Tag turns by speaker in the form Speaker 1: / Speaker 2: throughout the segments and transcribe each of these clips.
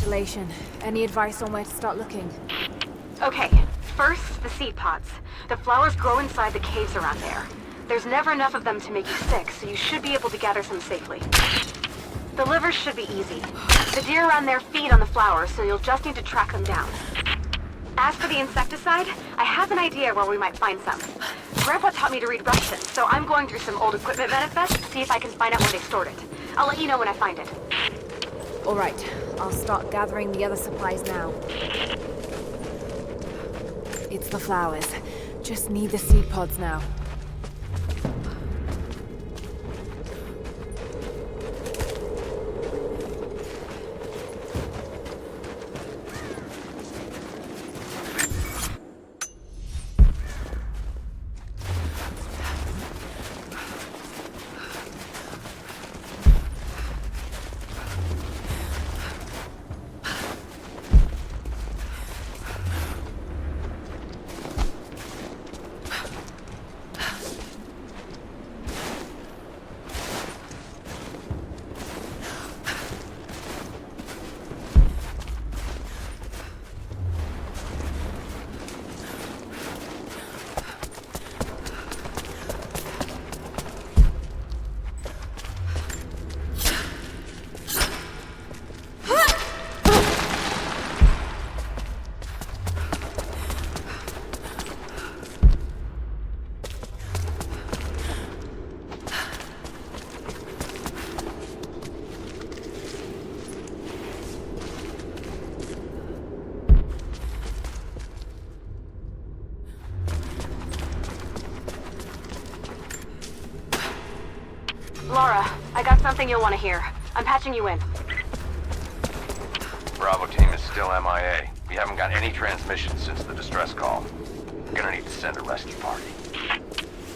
Speaker 1: installation. Any advice on where to start looking?
Speaker 2: Okay, first, the seed pods. The flowers grow inside the caves around there. There's never enough of them to make you sick, so you should be able to gather some safely. The livers should be easy. The deer around there feed on the flowers, so you'll just need to track them down. As for the insecticide, I have an idea where we might find some. Grandpa taught me to read Russian, so I'm going through some old equipment manifests to see if I can find out where they stored it. I'll let you know when I find it.
Speaker 1: All right, I'll start gathering the other supplies now. It's the flowers. Just need the seed pods now.
Speaker 2: Lara, I got something you'll want to hear. I'm patching you in.
Speaker 3: Bravo team is still MIA. We haven't got any transmissions since the distress call. We're gonna need to send a rescue party.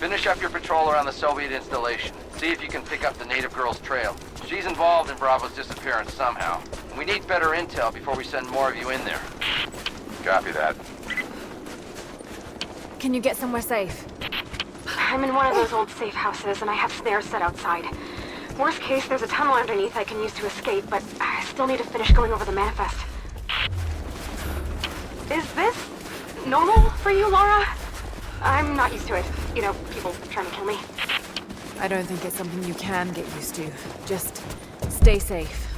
Speaker 3: Finish up your patrol around the Soviet installation. See if you can pick up the native girl's trail. She's involved in Bravo's disappearance somehow. And we need better intel before we send more of you in there. Copy that.
Speaker 1: Can you get somewhere safe?
Speaker 2: I'm in one of those old safe houses, and I have snares set outside. Worst case, there's a tunnel underneath I can use to escape, but I still need to finish going over the manifest. Is this normal for you, Lara? I'm not used to it. You know, people trying to kill me.
Speaker 1: I don't think it's something you can get used to. Just stay safe.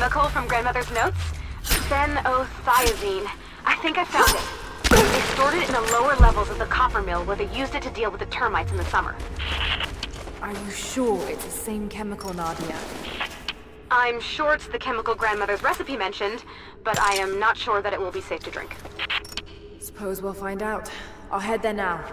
Speaker 2: chemical from Grandmother's notes? Phenothiazine. I think I found it. They stored it in the lower levels of the copper mill where they used it to deal with the termites in the summer.
Speaker 1: Are you sure it's the same chemical, Nadia?
Speaker 2: I'm sure it's the chemical Grandmother's recipe mentioned, but I am not sure that it will be safe to drink.
Speaker 1: Suppose we'll find out. I'll head there now.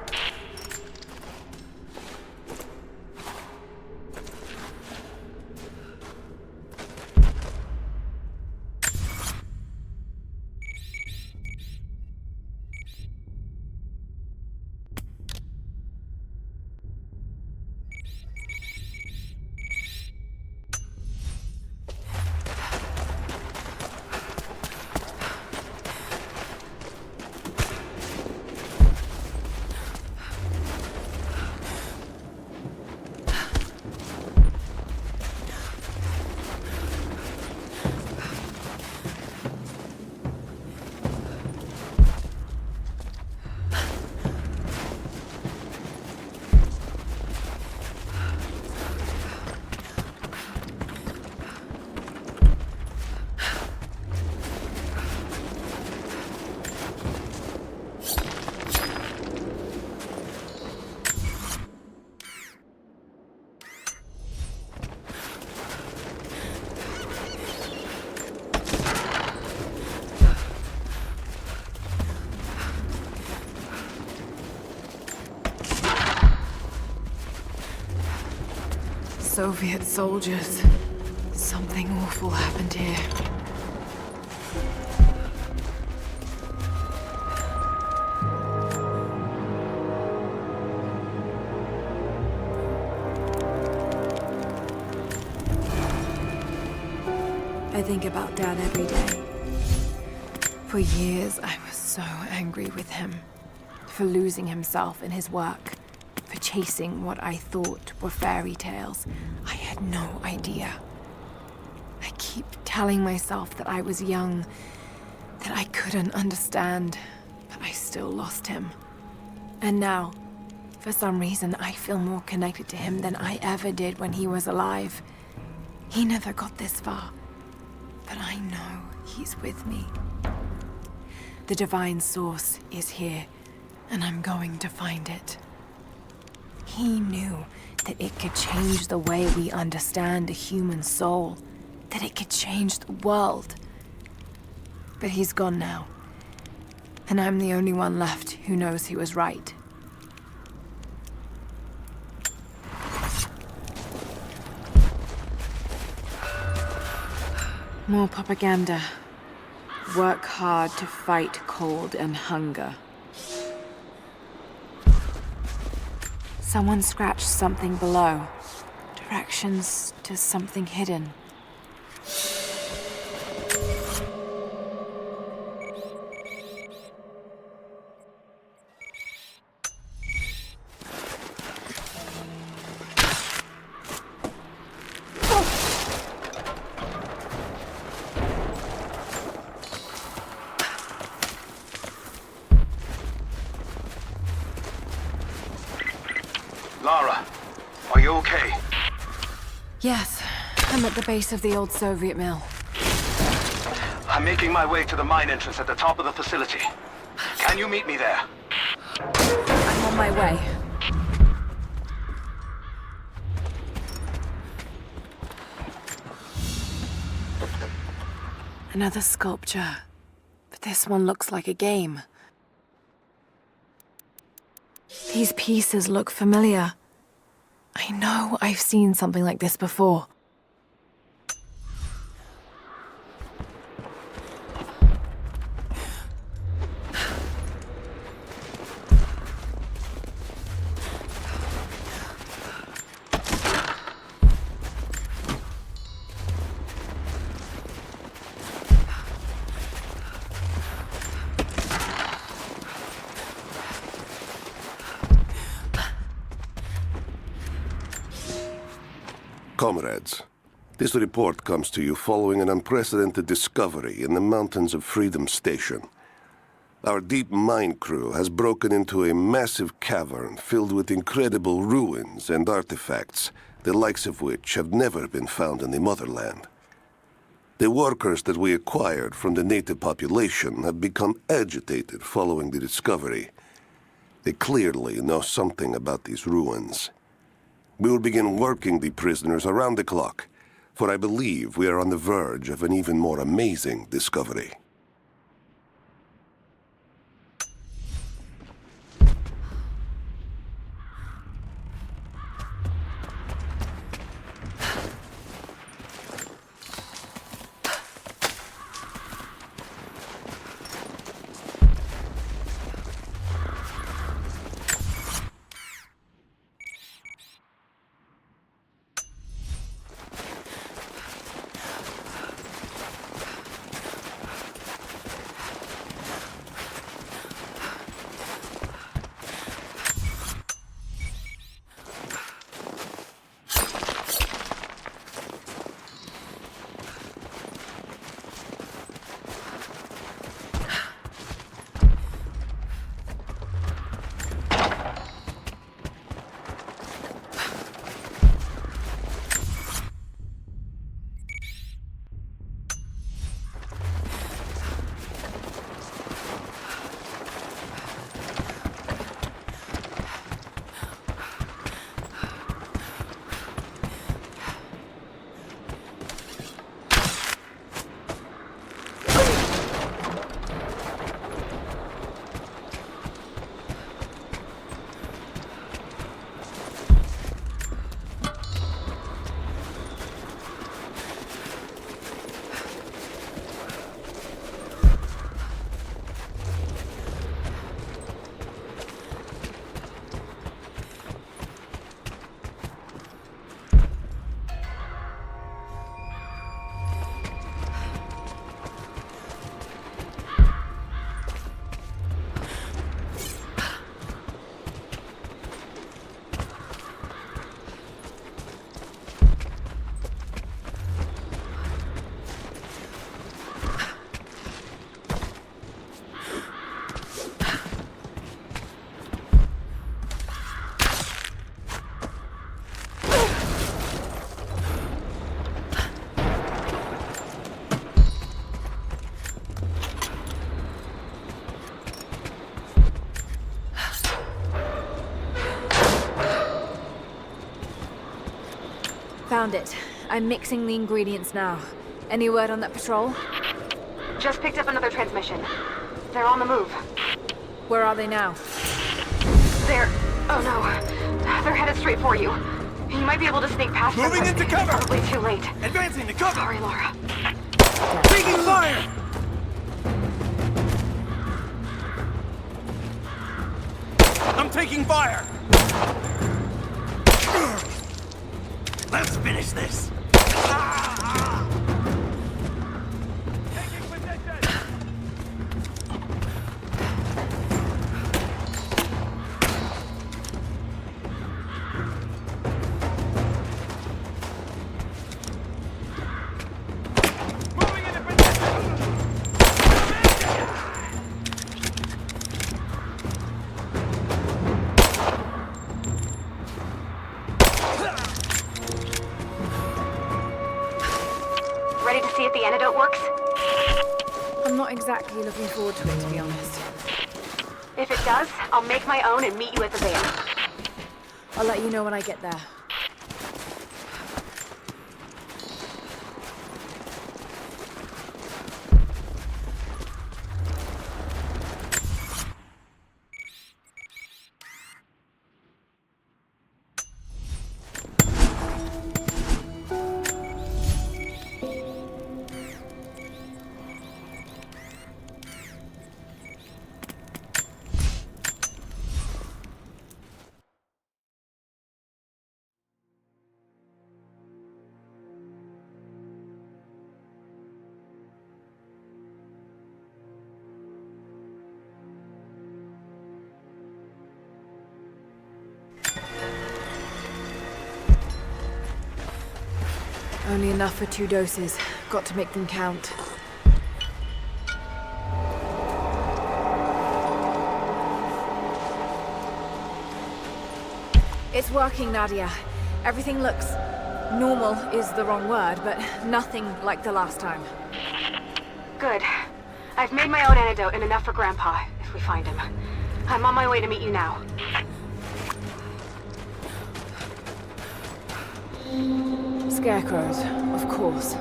Speaker 1: Soviet soldiers. Something awful happened here. I think about Dad every day. For years, I was so angry with him. For losing himself in his work. For chasing what I thought were fairy tales. I had no idea. I keep telling myself that I was young, that I couldn't understand, but I still lost him. And now, for some reason, I feel more connected to him than I ever did when he was alive. He never got this far, but I know he's with me. The divine source is here, and I'm going to find it. He knew that it could change the way we understand a human soul, that it could change the world. But he's gone now, and I'm the only one left who knows he was right. More propaganda. Work hard to fight cold and hunger. Someone scratched something below. Directions to something hidden.
Speaker 4: Lara, are you okay?
Speaker 1: Yes, I'm at the base of the old Soviet mill.
Speaker 4: I'm making my way to the mine entrance at the top of the facility. Can you meet me there?
Speaker 1: I'm on my way. Another sculpture, but this one looks like a game. These pieces look familiar. I know I've seen something like this before.
Speaker 5: Comrades, this report comes to you following an unprecedented discovery in the mountains of Freedom Station. Our deep mine crew has broken into a massive cavern filled with incredible ruins and artifacts, the likes of which have never been found in the motherland. The workers that we acquired from the native population have become agitated following the discovery. They clearly know something about these ruins. We will begin working the prisoners around the clock, for I believe we are on the verge of an even more amazing discovery.
Speaker 1: Found it. I'm mixing the ingredients now. Any word on that patrol?
Speaker 2: Just picked up another transmission. They're on the move.
Speaker 1: Where are they now?
Speaker 2: They're... oh no. They're headed straight for you. You might be able to sneak past them.
Speaker 6: Moving into cover!
Speaker 2: Probably too late.
Speaker 6: Advancing to cover!
Speaker 2: Sorry, Lara.
Speaker 6: Taking fire! I'm taking fire! Let's finish this! Taking position! Moving into position!
Speaker 2: Ready to see if the antidote works?
Speaker 1: I'm not exactly looking forward to it, to be honest.
Speaker 2: If it does, I'll make my own and meet you at the van.
Speaker 1: I'll let you know when I get there. Only enough for 2 doses. Got to make them count. It's working, Nadia. Everything looks Normal is the wrong word, but nothing like the last time.
Speaker 2: Good. I've made my own antidote and enough for Grandpa, if we find him. I'm on my way to meet you now.
Speaker 1: Scarecrows, of course.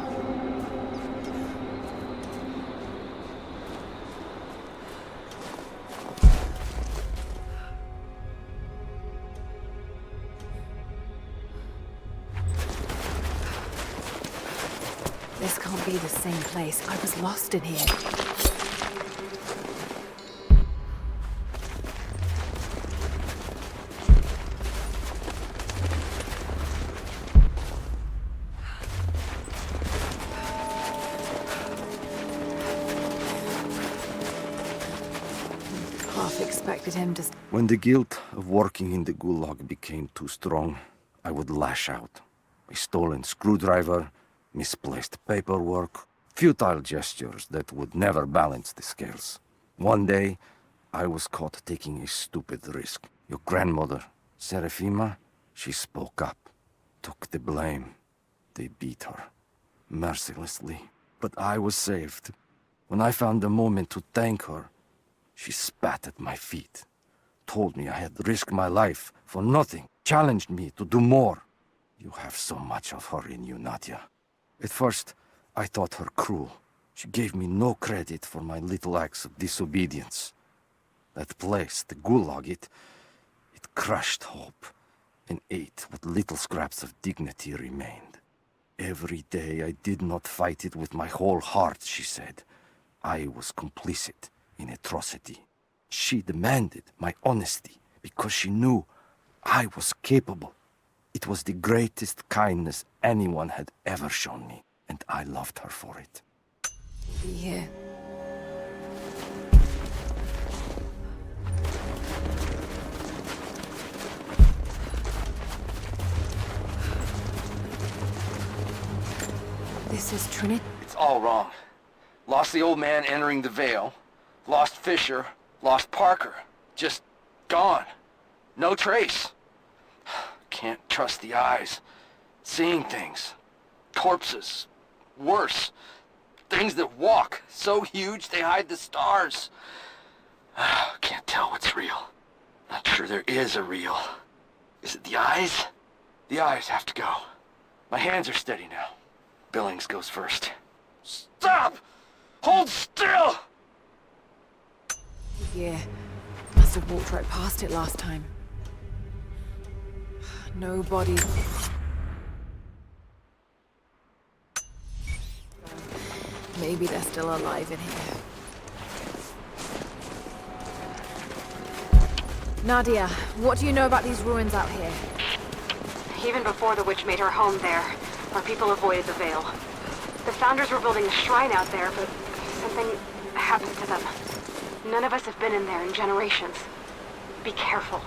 Speaker 1: This can't be the same place. I was lost in here. Half expected him to...
Speaker 7: When the guilt of working in the gulag became too strong, I would lash out. A stolen screwdriver, misplaced paperwork, futile gestures that would never balance the scales. One day, I was caught taking a stupid risk. Your grandmother, Serafima, she spoke up, took the blame. They beat her, mercilessly. But I was saved. When I found the moment to thank her, she spat at my feet, told me I had risked my life for nothing, challenged me to do more. You have so much of her in you, Nadia. At first, I thought her cruel. She gave me no credit for my little acts of disobedience. That place, the gulag, it crushed hope and ate what little scraps of dignity remained. Every day I did not fight it with my whole heart, she said. I was complicit in atrocity. She demanded my honesty because she knew I was capable. It was the greatest kindness anyone had ever shown me, and I loved her for it.
Speaker 1: be here. This is Trinity.
Speaker 3: It's all wrong. Lost the old man entering the Vale. Lost Fisher. Lost Parker. Just gone. No trace. Can't trust the eyes. Seeing things. Corpses. Worse. Things that walk. So huge they hide the stars. Can't tell what's real. Not sure there is a real. Is it the eyes? The eyes have to go. My hands are steady now. Billings goes first. Stop! Hold still!
Speaker 1: Yeah, must have walked right past it last time. No body. Maybe they're still alive in here. Nadia, what do you know about these ruins out here?
Speaker 2: Even before the witch made her home there, our people avoided the Vale. The Founders were building a shrine out there, but something happened to them. None of us have been in there in generations. Be careful.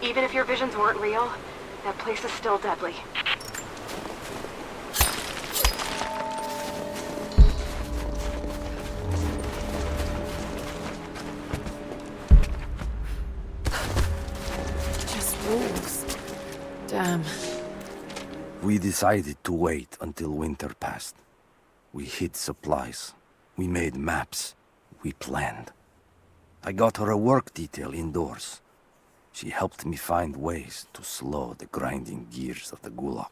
Speaker 2: Even if your visions weren't real, that place is still deadly.
Speaker 1: Just wolves. Damn.
Speaker 7: We decided to wait until winter passed. We hid supplies. We made maps. We planned. I got her a work detail indoors. She helped me find ways to slow the grinding gears of the gulag.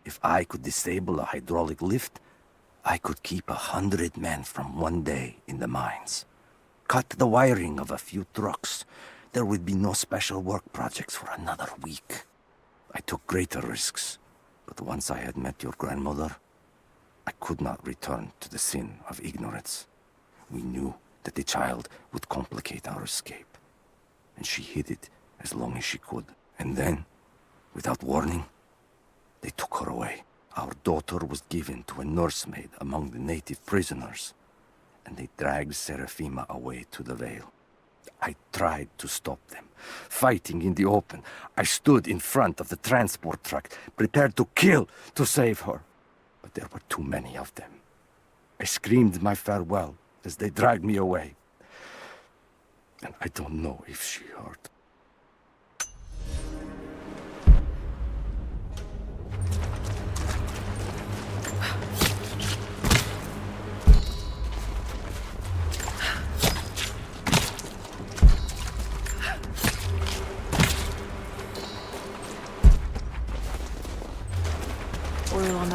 Speaker 7: If I could disable a hydraulic lift, I could keep 100 men from one day in the mines. Cut the wiring of a few trucks. There would be no special work projects for another week. I took greater risks. But once I had met your grandmother, I could not return to the sin of ignorance. We knew that the child would complicate our escape, and she hid it as long as she could. And then, without warning, they took her away. Our daughter was given to a nursemaid among the native prisoners, and they dragged Serafima away to the Vale. I tried to stop them, fighting in the open. I stood in front of the transport truck, prepared to kill to save her. But there were too many of them. I screamed my farewell as they dragged me away. And I don't know if she heard.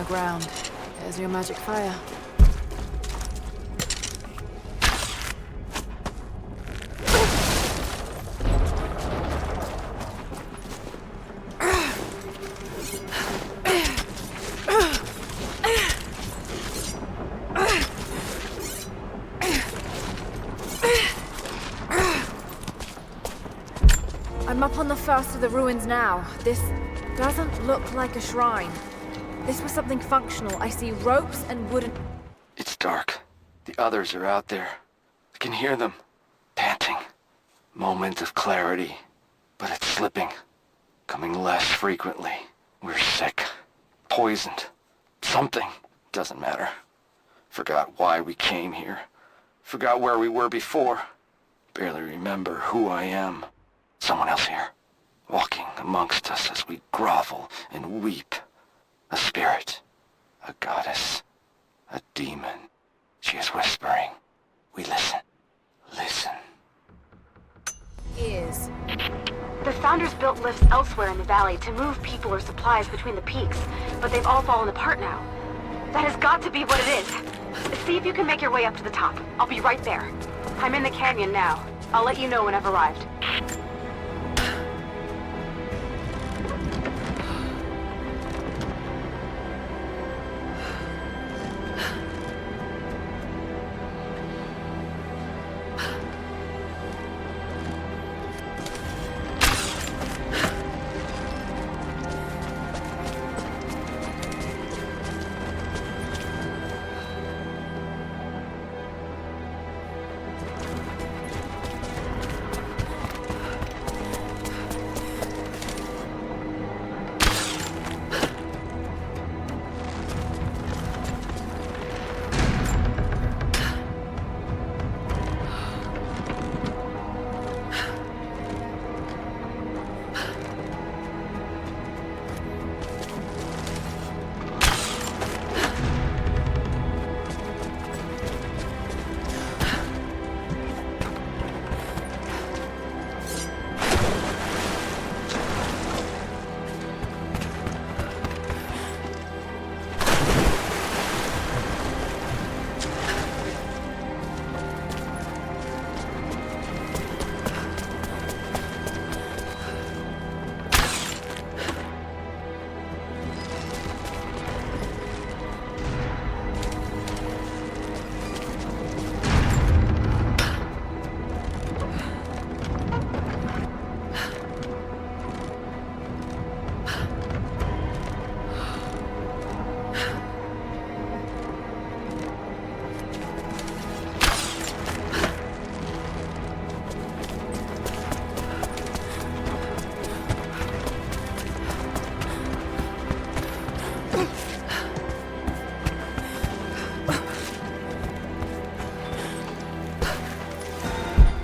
Speaker 1: ground. There's your magic fire. I'm up on the first of the ruins now. This doesn't look like a shrine. This was something functional. I see ropes and wooden...
Speaker 7: It's dark. The others are out there. I can hear them, panting. Moment of clarity, but it's slipping. Coming less frequently. We're sick. Poisoned. Something. Doesn't matter. Forgot why we came here. Forgot where we were before. Barely remember who I am. Someone else here. Walking amongst us as we grovel and weep. A spirit. A goddess. A demon. She is whispering. We listen. Listen.
Speaker 1: Ears.
Speaker 2: The Founders built lifts elsewhere in the valley to move people or supplies between the peaks, but they've all fallen apart now. That has got to be what it is. See if you can make your way up to the top. I'll be right there. I'm in the canyon now. I'll let you know when I've arrived.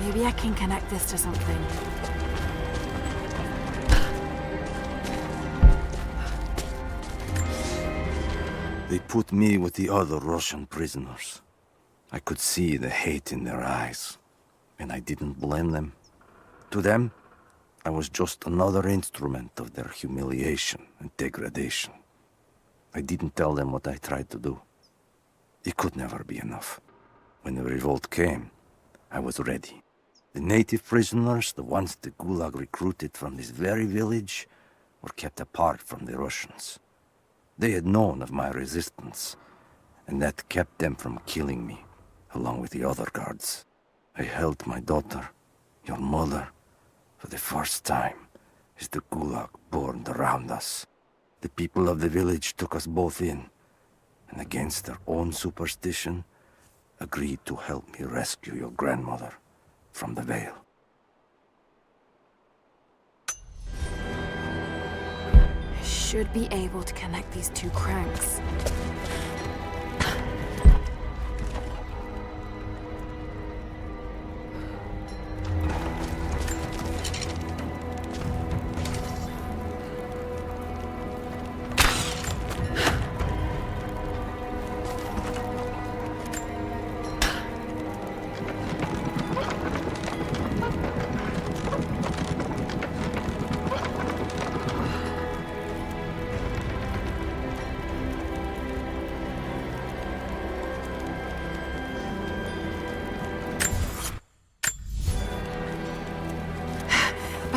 Speaker 1: Maybe I can connect this to something.
Speaker 7: They put me with the other Russian prisoners. I could see the hate in their eyes, and I didn't blame them. To them, I was just another instrument of their humiliation and degradation. I didn't tell them what I tried to do. It could never be enough. When the revolt came, I was ready. The native prisoners, the ones the Gulag recruited from this very village, were kept apart from the Russians. They had known of my resistance, and that kept them from killing me, along with the other guards. I held my daughter, your mother, for the first time, as the Gulag burned around us. The people of the village took us both in, and against their own superstition, agreed to help me rescue your grandmother from the Veil.
Speaker 1: I should be able to connect these two cranks.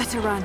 Speaker 1: better run.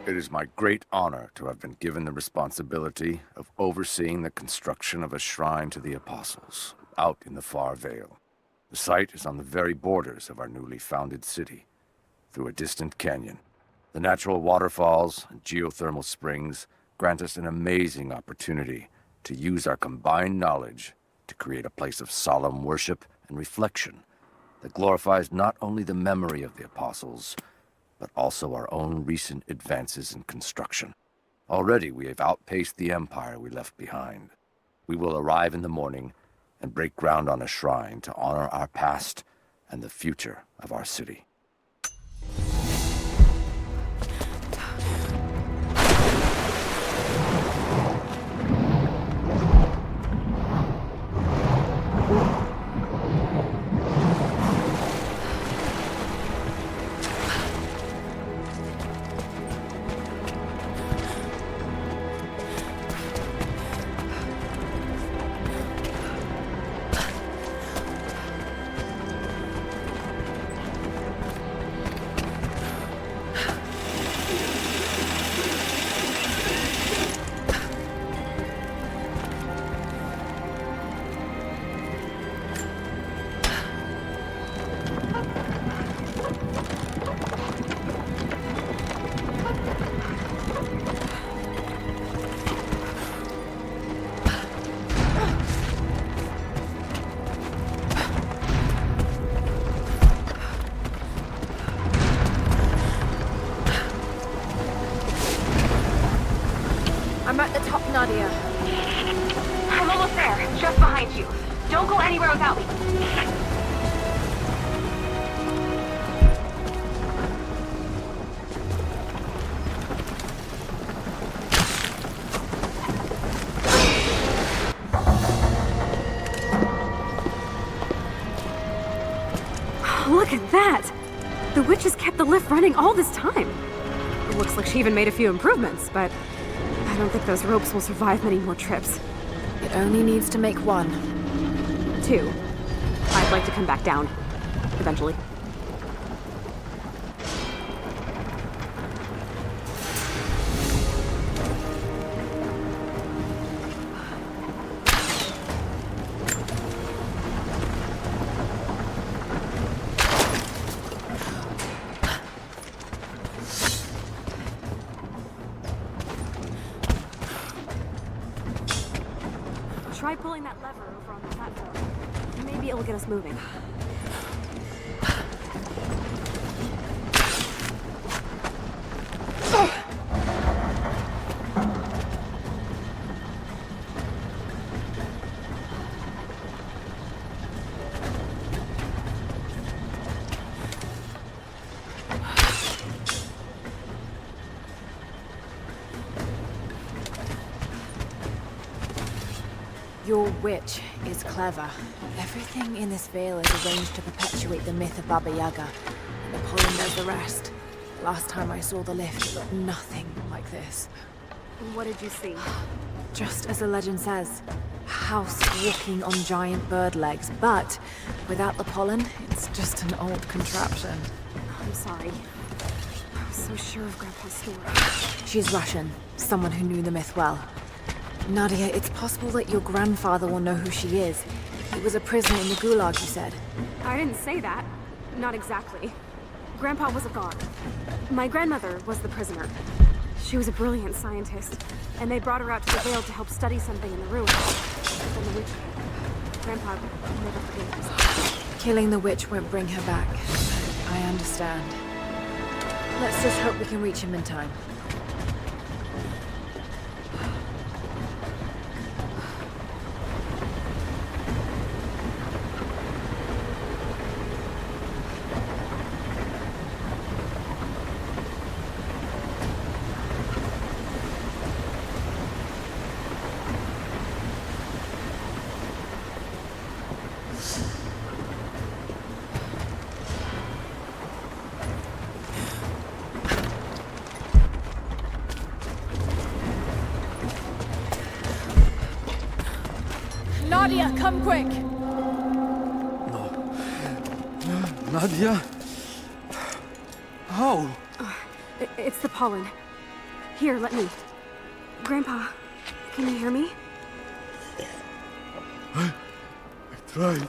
Speaker 7: It is my great honor to have been given the responsibility of overseeing the construction of a shrine to the Apostles, out in the far Vale. The site is on the very borders of our newly founded city, through a distant canyon. The natural waterfalls and geothermal springs grant us an amazing opportunity to use our combined knowledge to create a place of solemn worship and reflection that glorifies not only the memory of the Apostles, but also our own recent advances in construction. Already we have outpaced the empire we left behind. We will arrive in the morning and break ground on a shrine to honor our past and the future of our city.
Speaker 1: I'm at the top, Nadia.
Speaker 2: I'm almost there, just behind you. Don't go anywhere without me.
Speaker 8: Look at that! The witch has kept the lift running all this time. It looks like she even made a few improvements, but I don't think those ropes will survive many more trips.
Speaker 1: It only needs to make one.
Speaker 8: 2. I'd like to come back down. Eventually. Try pulling that lever over on the platform. Maybe it'll get us moving.
Speaker 1: Your witch is clever. Everything in this vale is arranged to perpetuate the myth of Babayaga. And the pollen does the rest. Last time I saw the lift, it looked nothing like this.
Speaker 8: What did you see?
Speaker 1: Just as the legend says, house walking on giant bird legs, but without the pollen, it's just an old contraption.
Speaker 8: I'm sorry. I was so sure of Grandpa's story.
Speaker 1: She's Russian, someone who knew the myth well. Nadia, it's possible that your grandfather will know who she is. He was a prisoner in the Gulag, you said.
Speaker 8: I didn't say that. Not exactly. Grandpa was a guard. My grandmother was the prisoner. She was a brilliant scientist, and they brought her out to the Vale to help study something in the ruins. But then the witch came. Grandpa never forgave us.
Speaker 1: Killing the witch won't bring her back. I understand. Let's just hope we can reach him in time. Nadia, come quick!
Speaker 7: Nadia? How?
Speaker 8: It's the pollen. Here, let me. Grandpa, can you hear me?
Speaker 7: I tried.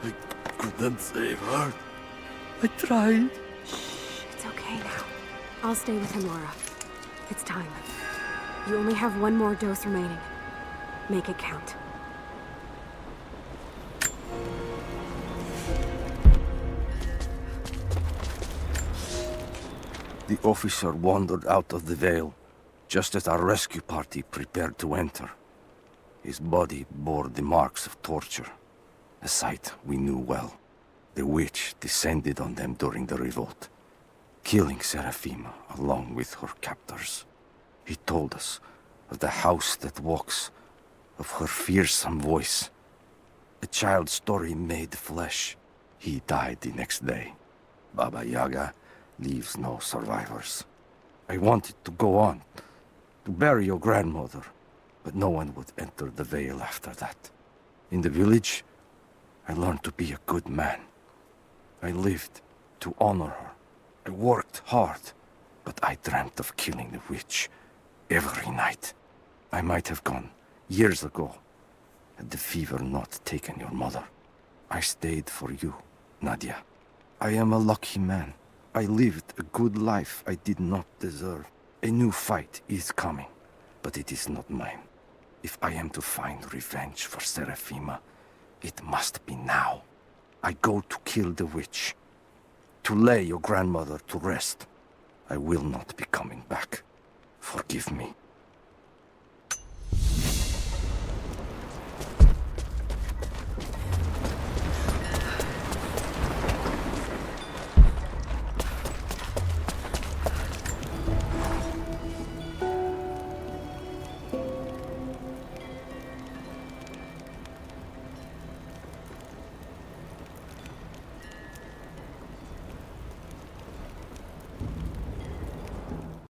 Speaker 7: I couldn't save her. I tried.
Speaker 8: Shh, it's okay now. I'll stay with him, Lara. It's time. You only have one more dose remaining. Make it count.
Speaker 7: The officer wandered out of the Vale, just as our rescue party prepared to enter. His body bore the marks of torture, a sight we knew well. The witch descended on them during the revolt, killing Seraphima along with her captors. He told us of the house that walks, of her fearsome voice. A child's story made flesh. He died the next day. Babayaga leaves no survivors. I wanted to go on, to bury your grandmother, but no one would enter the Vale after that. In the village, I learned to be a good man. I lived to honor her. I worked hard, but I dreamt of killing the witch every night. I might have gone years ago, had the fever not taken your mother. I stayed for you, Nadia. I am a lucky man. I lived a good life I did not deserve. A new fight is coming, but it is not mine. If I am to find revenge for Seraphima, it must be now. I go to kill the witch, to lay your grandmother to rest. I will not be coming back. Forgive me.